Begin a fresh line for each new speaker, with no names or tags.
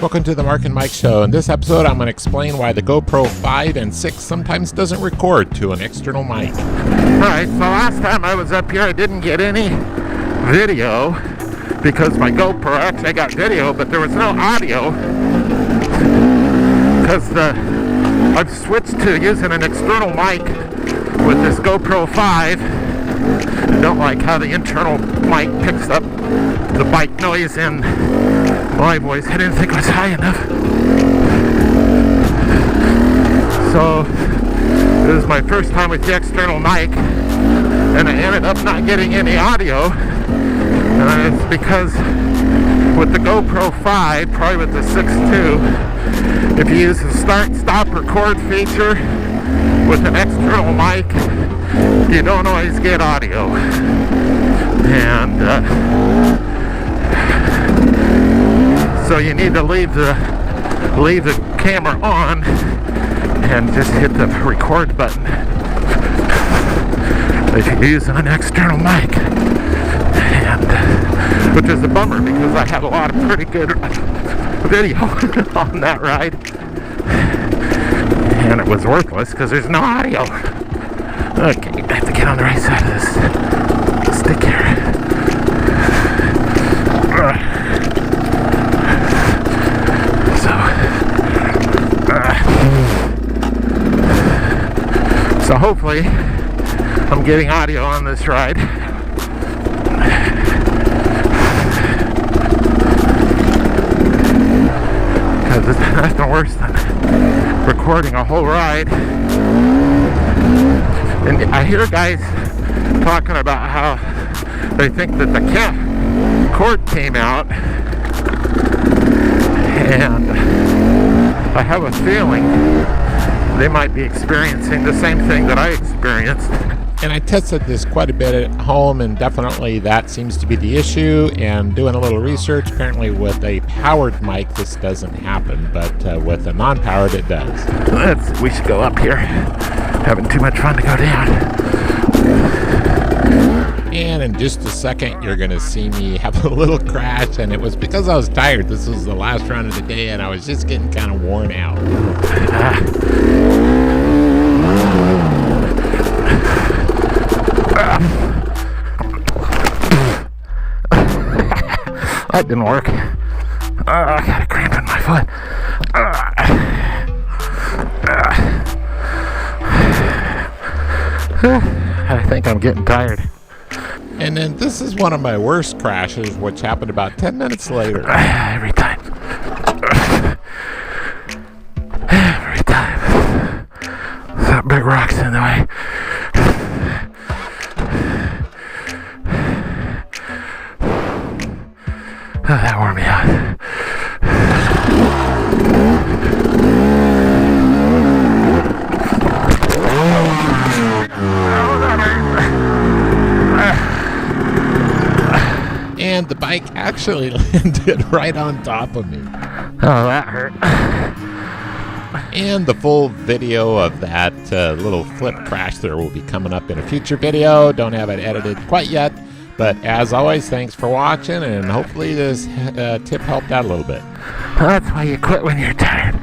Welcome to the Mark and Mike Show. In this episode, I'm going to explain why the GoPro 5 and 6 sometimes doesn't record to an external mic.
Alright, so last time I was up here, I didn't get any video because my GoPro, actually I got video, but there was no audio because I've switched to using an external mic with this GoPro 5. I don't like how the internal mic picks up the bike noise and my voice. I didn't think it was high enough. So it was my first time with the external mic, and I ended up not getting any audio. And it's because with the GoPro 5, probably with the 6 too, if you use the start, stop, record feature with an external mic, you don't always get audio. And so you need to leave the camera on and just hit the record button if you're using an external mic. And which is a bummer because I had a lot of pretty good video on that ride, and it was worthless because there's no audio. Okay, I have to get on the right side of this stick here. So hopefully I'm getting audio on this ride. Because it's nothing worse than recording a whole ride. And I hear guys talking about how they think that the cord came out, and I have a feeling they might be experiencing the same thing that I experienced.
And I tested this quite a bit at home, and definitely that seems to be the issue. And doing a little research, apparently with a powered mic this doesn't happen, but with a non-powered it does.
We should go up here. Having too much fun to go down.
And in just a second, you're going to see me have a little crash, and it was because I was tired. This was the last run of the day, and I was just getting kind of worn out.
That didn't work. I got a cramp in my foot. I think I'm getting tired.
And then this is one of my worst crashes, which happened about 10 minutes later.
Every time. Every time. That big rock's in the way. Oh, that wore me out.
And the bike actually landed right on top of me.
Oh, that hurt.
And the full video of that little flip crash there will be coming up in a future video. Don't have it edited quite yet. But as always, thanks for watching, and hopefully this tip helped out a little bit.
Well, that's why you quit when you're tired.